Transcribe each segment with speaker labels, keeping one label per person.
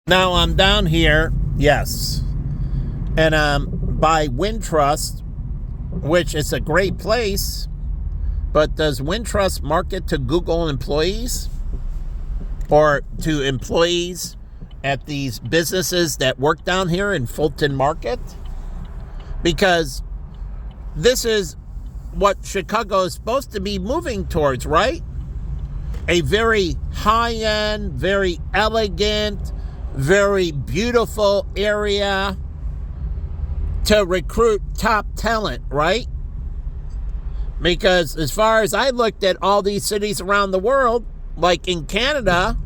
Speaker 1: Now I'm down here, yes, and by Wintrust, which is a great place, but does Wintrust market to Google employees or to employees at these businesses that work down here in Fulton Market? Because this is what Chicago is supposed to be moving towards, right? A very high-end, very elegant, very beautiful area to recruit top talent, right? Because as far as I looked at all these cities around the world, like in Canada,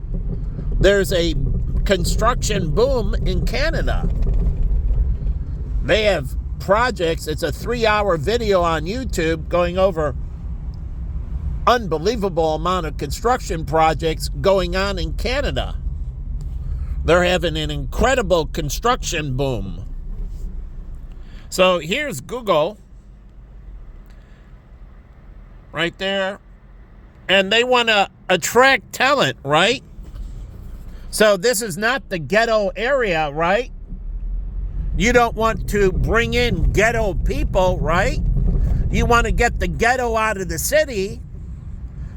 Speaker 1: there's a construction boom in Canada. They have projects. It's a 3-hour video on YouTube going over unbelievable amount of construction projects going on in Canada. They're having an incredible construction boom. So here's Google right there. And they want to attract talent, right? So this is not the ghetto area, right? You don't want to bring in ghetto people, right? You want to get the ghetto out of the city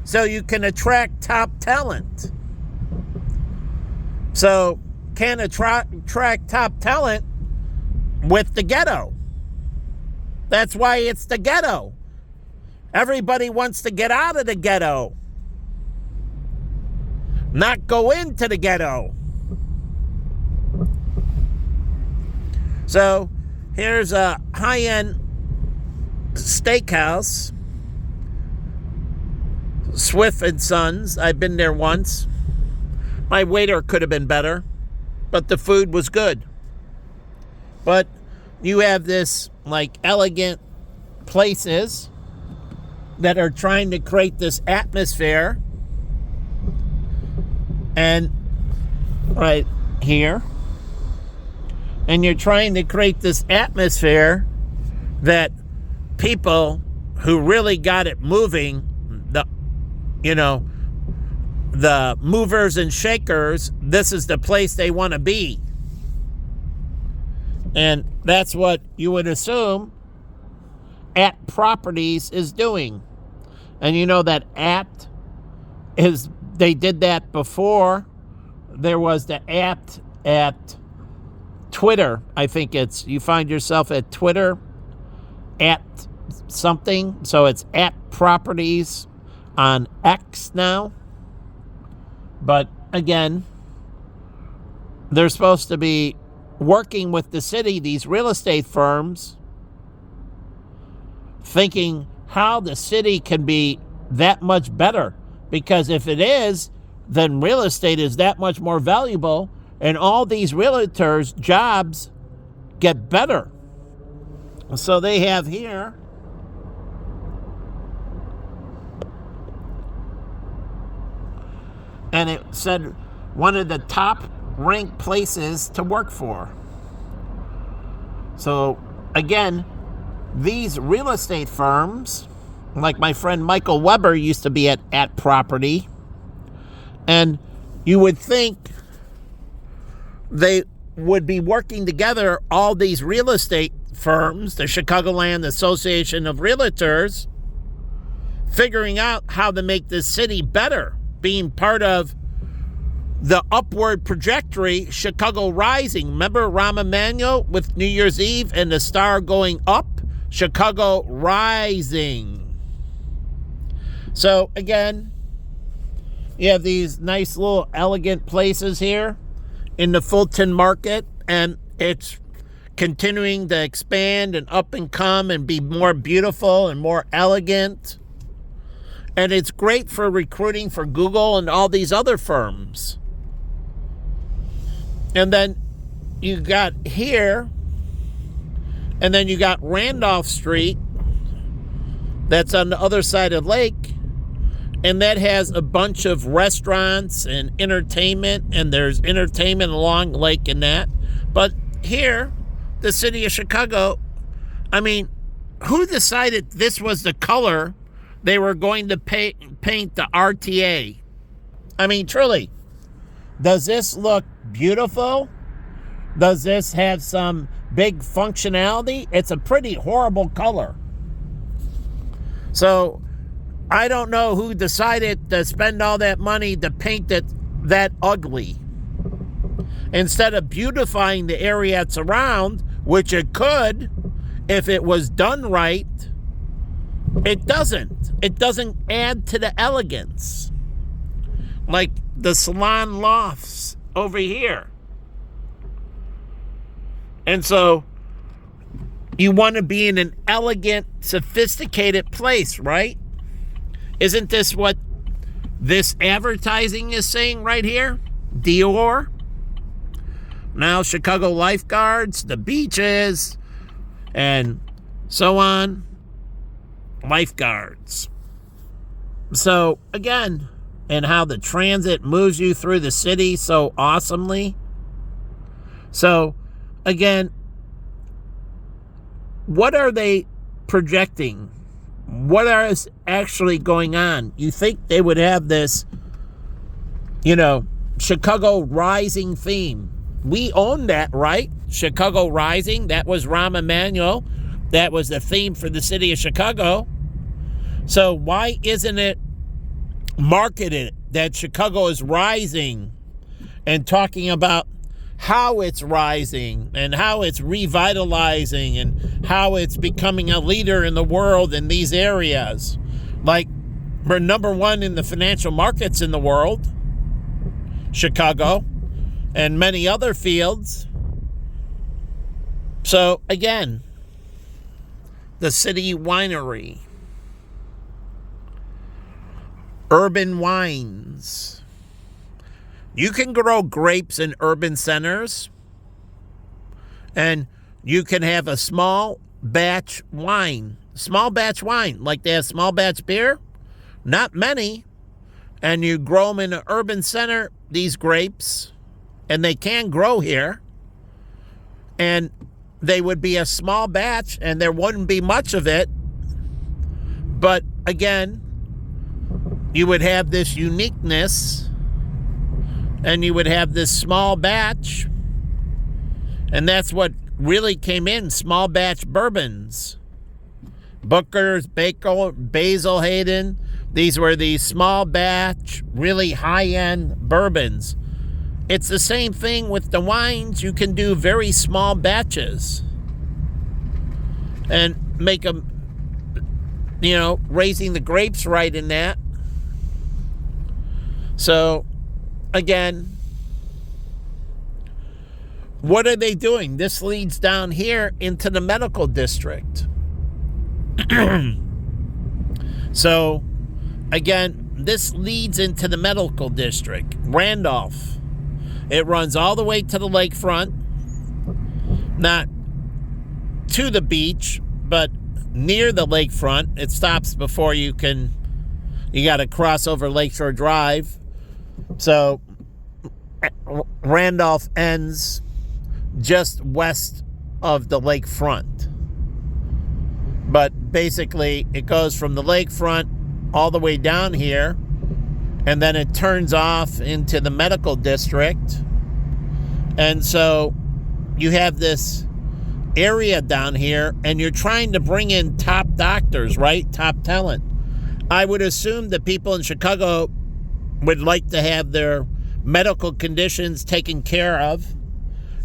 Speaker 1: so you can attract top talent. So can attract top talent with the ghetto. That's why it's the ghetto. Everybody wants to get out of the ghetto, not go into the ghetto. So here's a high-end steakhouse, Swift and Sons. I've been there once. My waiter could have been better, but the food was good. But you have this like elegant places that are trying to create this atmosphere. And right here, and you're trying to create this atmosphere that people who really got it moving, the movers and shakers, this is the place they want to be. And that's what you would assume Apt Properties is doing. And you know that Apt is, they did that before. There was the Apt at Twitter. I think it's, you find yourself at Twitter, Apt something. So it's Apt Properties on X now. But again, they're supposed to be working with the city, these real estate firms, thinking how the city can be that much better. Because if it is, then real estate is that much more valuable, and all these realtors' jobs get better. So they have here and it said one of the top ranked places to work for. So again, these real estate firms, like my friend Michael Weber used to be at Property, and you would think they would be working together, all these real estate firms, the Chicagoland Association of Realtors, figuring out how to make this city better, being part of the upward trajectory, Chicago Rising. Remember Rahm Emanuel with New Year's Eve and the star going up? Chicago Rising. So again, you have these nice little elegant places here in the Fulton Market, and it's continuing to expand and up and come and be more beautiful and more elegant. And it's great for recruiting for Google and all these other firms. And then you got here, and then you got Randolph Street, that's on the other side of the lake, and that has a bunch of restaurants and entertainment, and there's entertainment along the lake and that. But here, the city of Chicago, I mean, who decided this was the color they were going to paint the RTA? I mean, truly, does this look beautiful? Does this have some big functionality? It's a pretty horrible color. So I don't know who decided to spend all that money to paint it that ugly. Instead of beautifying the area it's around, which it could if it was done right, it doesn't. It doesn't add to the elegance. Like the salon lofts over here. And so you want to be in an elegant, sophisticated place, right? Isn't this what this advertising is saying right here? Dior. Now Chicago lifeguards, the beaches, and so on. Lifeguards. So, again, and how the transit moves you through the city so awesomely. So, again, what are they projecting? What is actually going on? You think they would have this, Chicago Rising theme. We own that, right? Chicago Rising. That was Rahm Emanuel. That was the theme for the city of Chicago. So why isn't it marketed that Chicago is rising and talking about how it's rising and how it's revitalizing and how it's becoming a leader in the world in these areas? Like, we're number one in the financial markets in the world, Chicago, and many other fields. So, again, the city winery, urban wines. You can grow grapes in urban centers, and you can have a small batch wine. Small batch wine, like they have small batch beer. Not many. And you grow them in an urban center, these grapes, and they can grow here. And they would be a small batch, and there wouldn't be much of it. But again, you would have this uniqueness, and you would have this small batch, and that's what really came in, small batch bourbons. Booker's, Basil Hayden, these were these small batch, really high-end bourbons. It's the same thing with the wines. You can do very small batches and make them, raising the grapes right in that. So, again, what are they doing? This leads down here into the medical district. So, again, this leads into the medical district. Randolph. It runs all the way to the lakefront. Not to the beach, but near the lakefront. It stops before you got to cross over Lakeshore Drive. So Randolph ends just west of the lakefront. But basically, it goes from the lakefront all the way down here, and then it turns off into the medical district. And so you have this area down here, and you're trying to bring in top doctors, right? Top talent. I would assume that people in Chicago would like to have their medical conditions taken care of,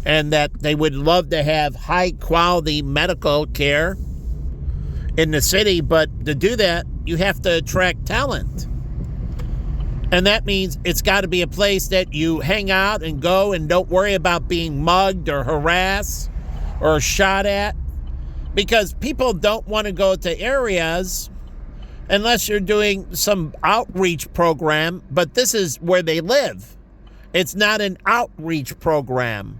Speaker 1: and that they would love to have high quality medical care in the city. But to do that, you have to attract talent. And that means it's got to be a place that you hang out and go and don't worry about being mugged or harassed or shot at. Because people don't want to go to areas unless you're doing some outreach program. But this is where they live. It's not an outreach program.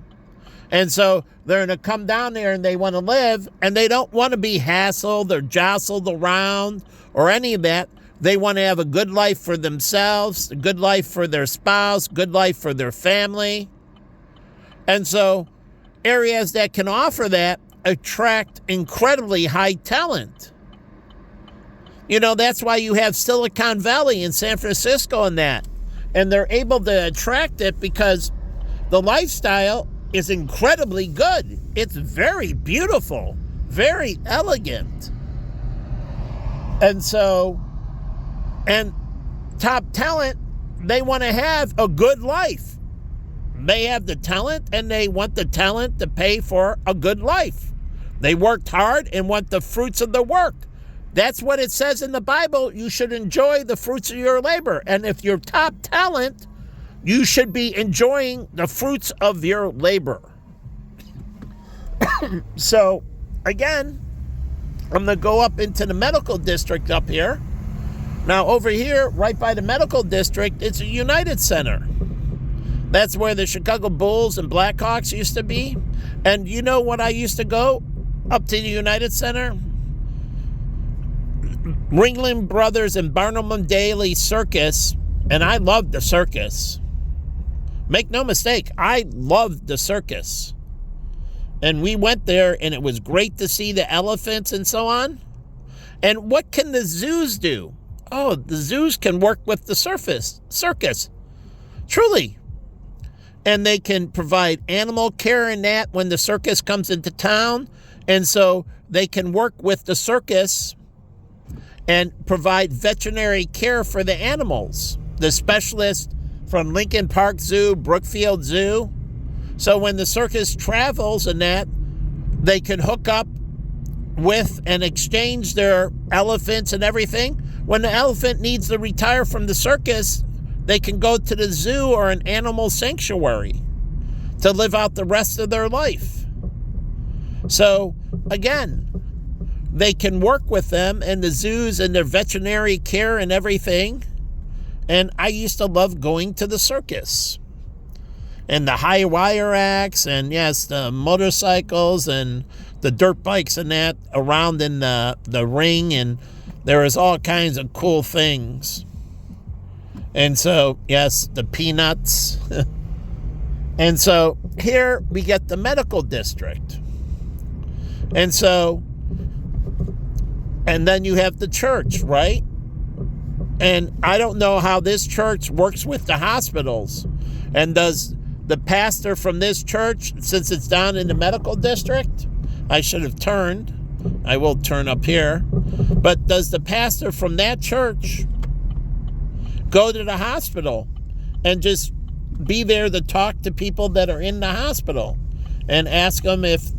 Speaker 1: And so they're going to come down there and they want to live, and they don't want to be hassled or jostled around or any of that. They want to have a good life for themselves, a good life for their spouse, good life for their family. And so areas that can offer that attract incredibly high talent. That's why you have Silicon Valley in San Francisco and that. And they're able to attract it because the lifestyle is incredibly good. It's very beautiful, very elegant. And so, and top talent, they want to have a good life. They have the talent and they want the talent to pay for a good life. They worked hard and want the fruits of the work. That's what it says in the Bible. You should enjoy the fruits of your labor. And if you're top talent, you should be enjoying the fruits of your labor. So, again, I'm going to go up into the medical district up here. Now, over here, right by the medical district, it's a United Center. That's where the Chicago Bulls and Blackhawks used to be. And you know when I used to go up to the United Center? Ringling Brothers and Barnum and Daly Circus, and I loved the circus. Make no mistake, I loved the circus. And we went there, and it was great to see the elephants and so on. And what can the zoos do? Oh, the zoos can work with the circus. Truly. And they can provide animal care and that when the circus comes into town. And so they can work with the circus and provide veterinary care for the animals. The specialists from Lincoln Park Zoo, Brookfield Zoo. So when the circus travels and that, they can hook up with and exchange their elephants and everything. When the elephant needs to retire from the circus, they can go to the zoo or an animal sanctuary to live out the rest of their life. So, again, they can work with them and the zoos and their veterinary care and everything. And I used to love going to the circus. And the high wire acts and, yes, the motorcycles and the dirt bikes and that around in the ring. And there was all kinds of cool things. And so, yes, the peanuts. And so here we get the medical district. And so, and then you have the church, right? And I don't know how this church works with the hospitals. And does the pastor from this church, since it's down in the medical district, I should have turned. I will turn up here. But does the pastor from that church go to the hospital and just be there to talk to people that are in the hospital and ask them if,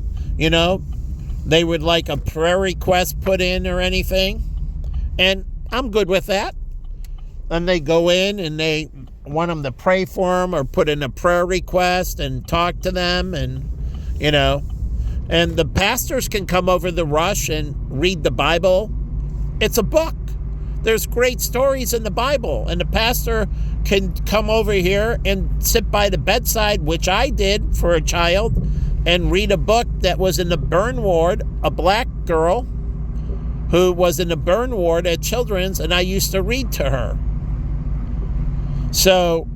Speaker 1: they would like a prayer request put in or anything? And I'm good with that. And they go in and they want them to pray for them or put in a prayer request and talk to them and, and the pastors can come over the Rush and read the Bible. It's a book. There's great stories in the Bible, and the pastor can come over here and sit by the bedside, which I did for a child, and read a book that was in the burn ward, a black girl who was in the burn ward at Children's, and I used to read to her. So,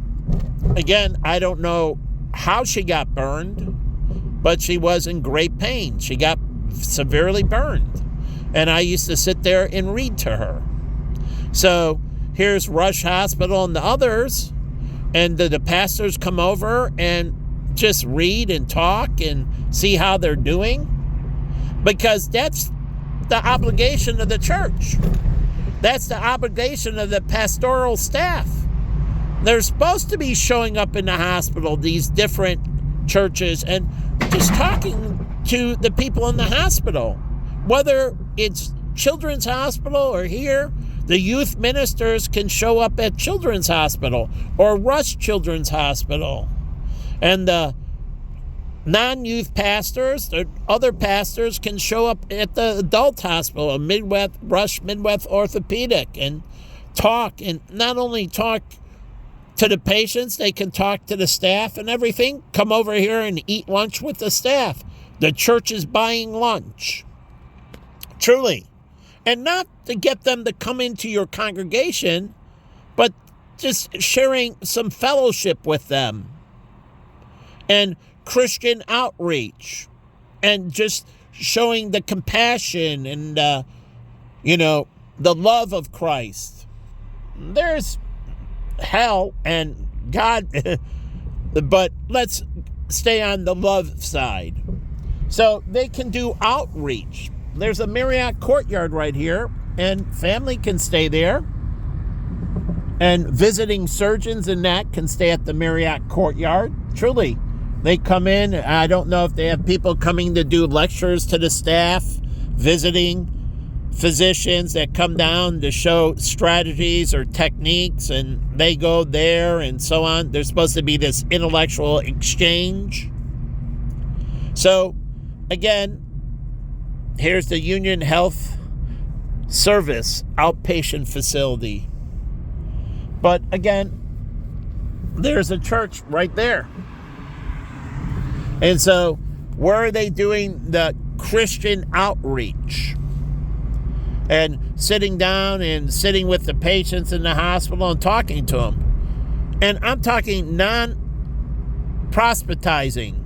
Speaker 1: again, I don't know how she got burned, but she was in great pain. She got severely burned, and I used to sit there and read to her. So here's Rush Hospital and the others, and the pastors come over and just read and talk and see how they're doing, because that's the obligation of the church. That's the obligation of the pastoral staff. They're supposed to be showing up in the hospital, these different churches, and just talking to the people in the hospital, whether it's Children's Hospital or here. The youth ministers can show up at Children's Hospital or Rush Children's Hospital. And the non-youth pastors, the other pastors, can show up at the adult hospital, Rush Midwest Orthopedic, and talk. And not only talk to the patients, they can talk to the staff and everything. Come over here and eat lunch with the staff. The church is buying lunch. Truly. And not to get them to come into your congregation, but just sharing some fellowship with them. And Christian outreach. And just showing the compassion and, the love of Christ. There's hell, and God But let's stay on the love side. So they can do outreach. There's a Marriott Courtyard right here, and family can stay there. And visiting surgeons and that can stay at the Marriott Courtyard. Truly, they come in. I don't know if they have people coming to do lectures to the staff, visiting physicians that come down to show strategies or techniques, and they go there and so on. There's supposed to be this intellectual exchange. So, again, here's the Union Health Service outpatient facility. But again, there's a church right there. And so, where are they doing the Christian outreach? And sitting down and sitting with the patients in the hospital and talking to them. And I'm talking non-proselytizing.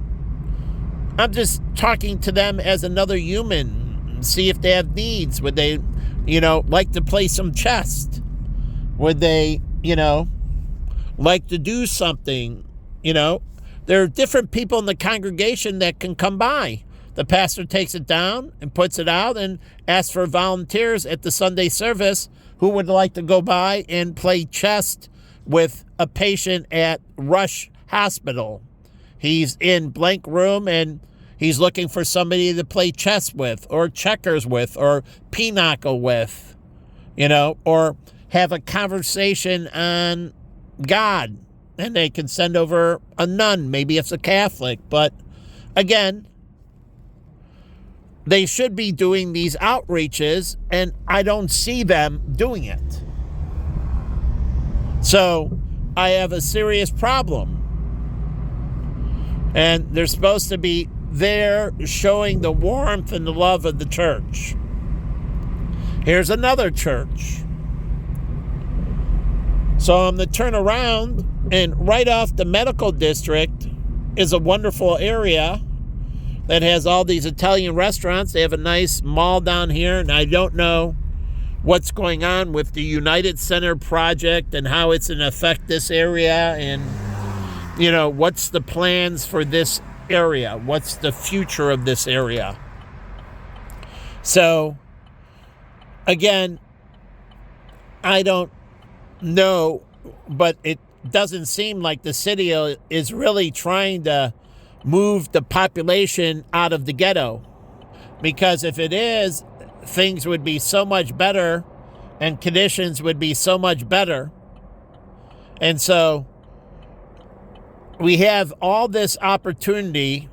Speaker 1: I'm just talking to them as another human. See if they have needs. Would they, like to play some chess? Would they, like to do something? There are different people in the congregation that can come by. The pastor takes it down and puts it out and asks for volunteers at the Sunday service who would like to go by and play chess with a patient at Rush Hospital. He's in blank room and he's looking for somebody to play chess with or checkers with or pinochle with, or have a conversation on God. And they can send over a nun, maybe it's a Catholic. But again, they should be doing these outreaches, and I don't see them doing it. So I have a serious problem. And they're supposed to be there showing the warmth and the love of the church. Here's another church. So I'm going to turn around, and right off the medical district is a wonderful area that has all these Italian restaurants. They have a nice mall down here, and I don't know what's going on with the United Center project and how it's going to affect this area, and, what's the plans for this area? What's the future of this area? So, again, I don't know, but it doesn't seem like the city is really trying to move the population out of the ghetto. Because if it is, things would be so much better and conditions would be so much better. And so we have all this opportunity,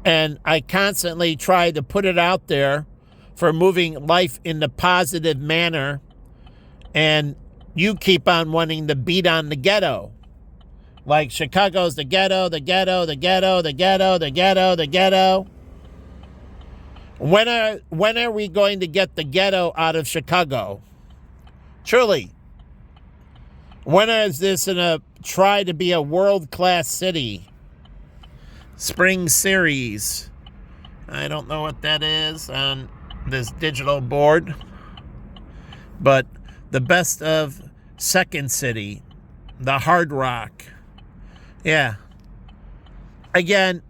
Speaker 1: and I constantly try to put it out there for moving life in the positive manner, and you keep on wanting to beat on the ghetto. Like Chicago's the ghetto, the ghetto, the ghetto, the ghetto, the ghetto, the ghetto. When are we going to get the ghetto out of Chicago? Truly. When is this going to try to be a world-class city? Spring Series. I don't know what that is on this digital board. But the best of Second City. The Hard Rock. Yeah. Again,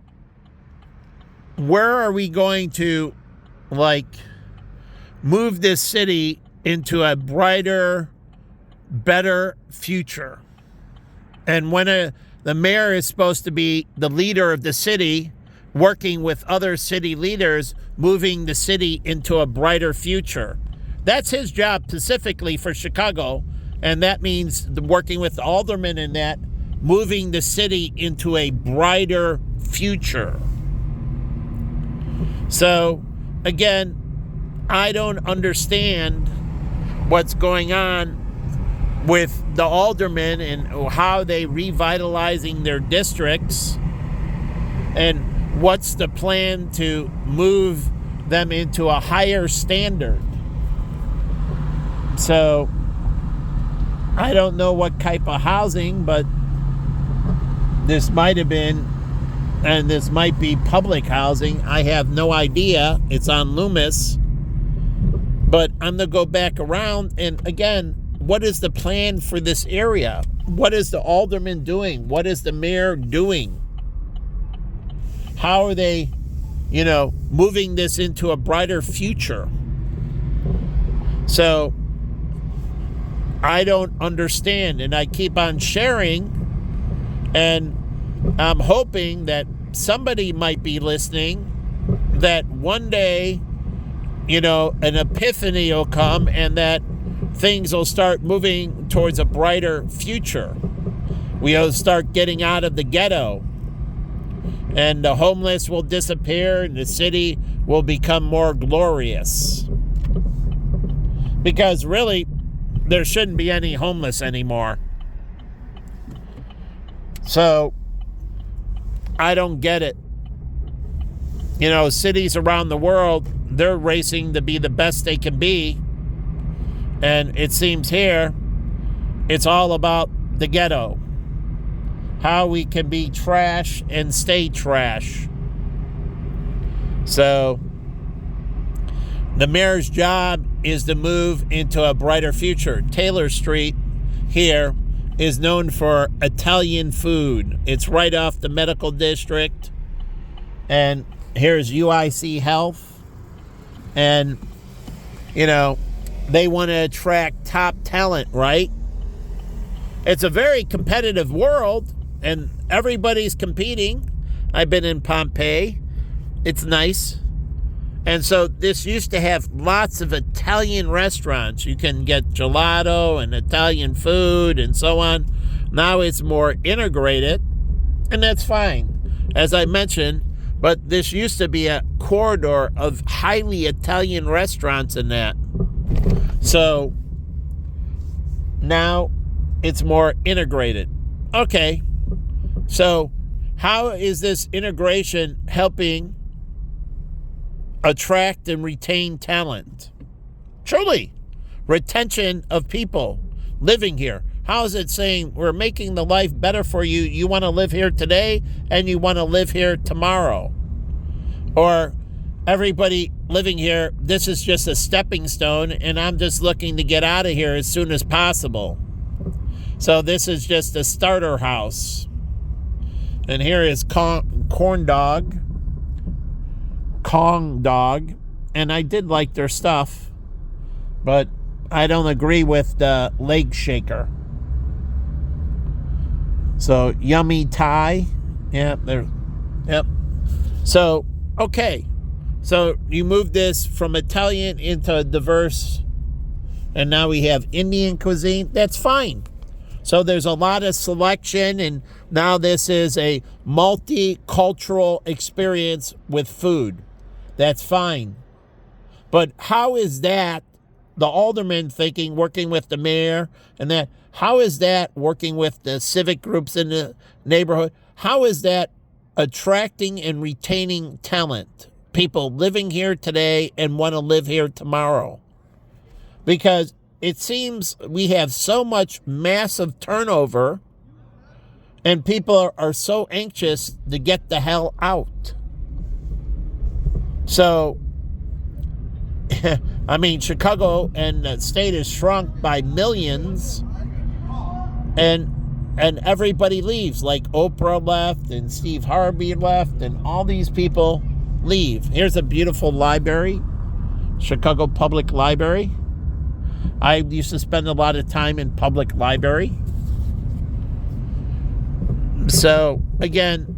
Speaker 1: where are we going to, move this city into a brighter, better future? And when the mayor is supposed to be the leader of the city, working with other city leaders, moving the city into a brighter future. That's his job specifically for Chicago, and that means working with aldermen in that, moving the city into a brighter future. So, again, I don't understand what's going on with the aldermen and how they revitalizing their districts, and what's the plan to move them into a higher standard. So, I don't know what type of housing, but this might have been, and this might be public housing. I have no idea. It's on Loomis. But I'm going to go back around. And again, what is the plan for this area? What is the alderman doing? What is the mayor doing? How are they, moving this into a brighter future? So I don't understand, and I keep on sharing, and I'm hoping that somebody might be listening, that one day, an epiphany will come and that things will start moving towards a brighter future. We'll start getting out of the ghetto, and the homeless will disappear, and the city will become more glorious. Because really, there shouldn't be any homeless anymore. So, I don't get it. Cities around the world, they're racing to be the best they can be. And it seems here, it's all about the ghetto. How we can be trash and stay trash. So, the mayor's job is to move into a brighter future. Taylor Street here is known for Italian food. It's right off the medical district. And here's UIC Health. And, they want to attract top talent, right? It's a very competitive world, and everybody's competing. I've been in Pompeii. It's nice. And so this used to have lots of Italian restaurants. You can get gelato and Italian food and so on. Now it's more integrated, and that's fine, as I mentioned. But this used to be a corridor of highly Italian restaurants in that. So now it's more integrated. Okay, so how is this integration helping attract and retain talent? Truly, retention of people living here. How is it saying we're making the life better for you? You want to live here today and you want to live here tomorrow? Or everybody living here, this is just a stepping stone and I'm just looking to get out of here as soon as possible. So this is just a starter house. And here is Kong Dog. And I did like their stuff, but I don't agree with the leg shaker. So Yummy Thai. Yep. So, okay. So you move this from Italian into a diverse, and now we have Indian cuisine. That's fine. So there's a lot of selection, and now this is a multicultural experience with food. That's fine. But how is that, the alderman thinking, working with the mayor, and that, how is that working with the civic groups in the neighborhood? How is that attracting and retaining talent? People living here today and want to live here tomorrow. Because it seems we have so much massive turnover, and people are so anxious to get the hell out. So, I mean, Chicago and the state is shrunk by millions, and everybody leaves. Like Oprah left, and Steve Harvey left, and all these people leave. Here's a beautiful library, Chicago Public Library. I used to spend a lot of time in public library. So, again,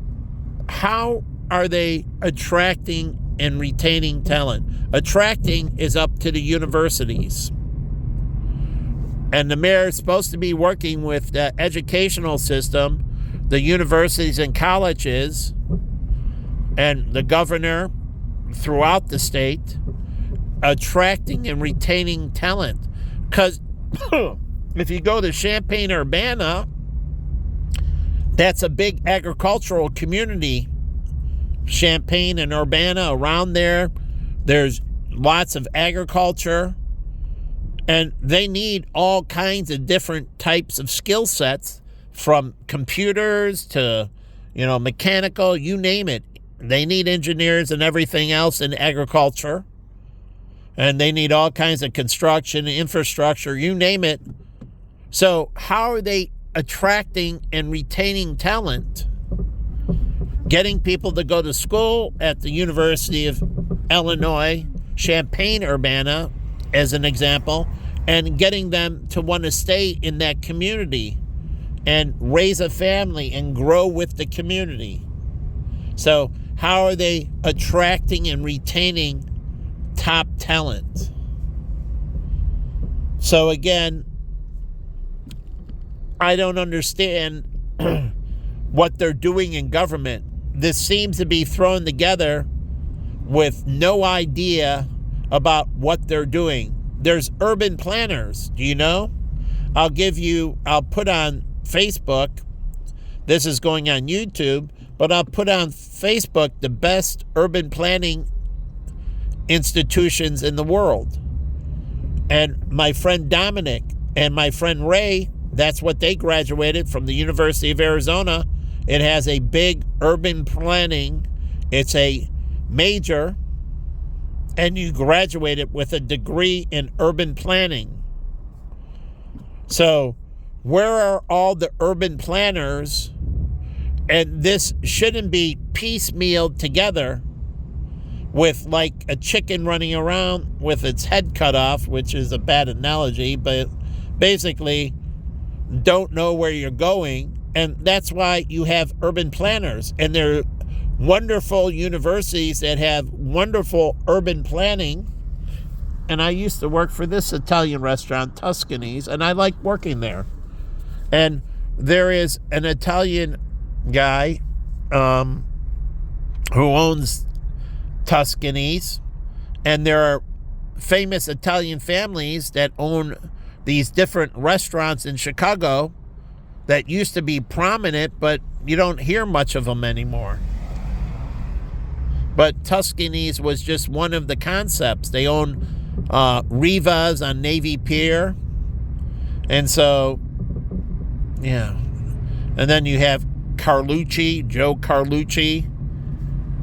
Speaker 1: how are they attracting and retaining talent? Attracting is up to the universities. And the mayor is supposed to be working with the educational system, the universities and colleges, and the governor throughout the state, attracting and retaining talent. Because if you go to Champaign-Urbana, that's a big agricultural community. Champaign and Urbana, around there's lots of agriculture, and they need all kinds of different types of skill sets, from computers to, mechanical, you name it. They need engineers and everything else in agriculture, and they need all kinds of construction, infrastructure, you name it. So how are they attracting and retaining talent, getting people to go to school at the University of Illinois, Champaign-Urbana, as an example, and getting them to want to stay in that community and raise a family and grow with the community. So how are they attracting and retaining top talent? So again, I don't understand what they're doing in government. This seems to be thrown together with no idea about what they're doing. There's urban planners, do you know? I'll put on Facebook, this is going on YouTube, but I'll put on Facebook the best urban planning institutions in the world. And my friend Dominic and my friend Ray, that's what they graduated from the University of Arizona. It has a big urban planning. It's a major, and you graduated with a degree in urban planning. So where are all the urban planners? And this shouldn't be piecemealed together with like a chicken running around with its head cut off, which is a bad analogy, but basically don't know where you're going. And that's why you have urban planners, and they're wonderful universities that have wonderful urban planning. And I used to work for this Italian restaurant, Tuscany's, and I like working there. And there is an Italian guy who owns Tuscany's, and there are famous Italian families that own these different restaurants in Chicago that used to be prominent, but you don't hear much of them anymore. But Tuscany's was just one of the concepts. They own Riva's on Navy Pier. And so, yeah. And then you have Carlucci, Joe Carlucci.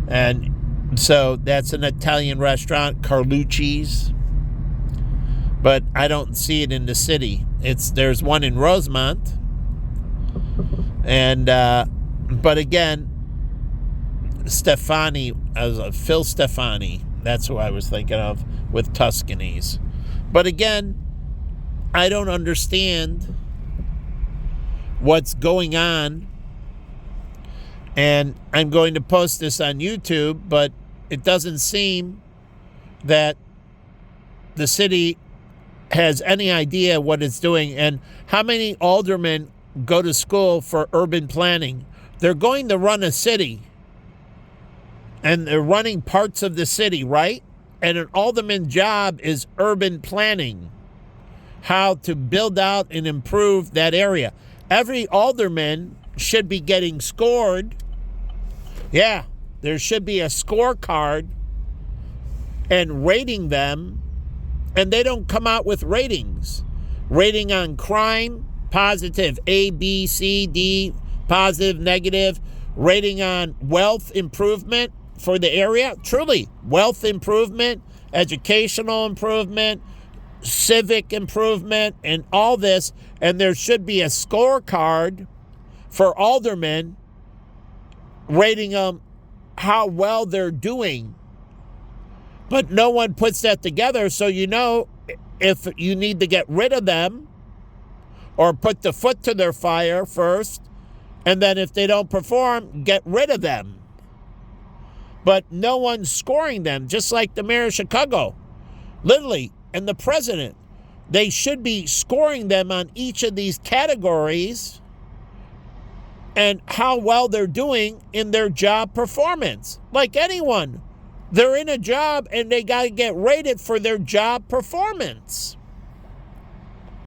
Speaker 1: And so that's an Italian restaurant, Carlucci's. But I don't see it in the city. There's one in Rosemont. And but again, Phil Stefani, that's who I was thinking of with Tuscany's. But again, I don't understand what's going on. And I'm going to post this on YouTube, but it doesn't seem that the city has any idea what it's doing. And how many aldermen go to school for urban planning? They're going to run a city, and they're running parts of the city, right? And an alderman job is urban planning, how to build out and improve that area. Every alderman should be getting scored. Yeah, there should be a scorecard and rating them, and they don't come out with ratings. Rating on crime, positive, A, B, C, D, positive, negative. Rating on wealth improvement for the area, truly, wealth improvement, educational improvement, civic improvement, and all this. And there should be a scorecard for aldermen, rating them how well they're doing. But no one puts that together, so you know if you need to get rid of them or put the foot to their fire first, and then if they don't perform, get rid of them. But no one's scoring them, just like the mayor of Chicago, literally, and the president. They should be scoring them on each of these categories and how well they're doing in their job performance. Like anyone, they're in a job and they got to get rated for their job performance.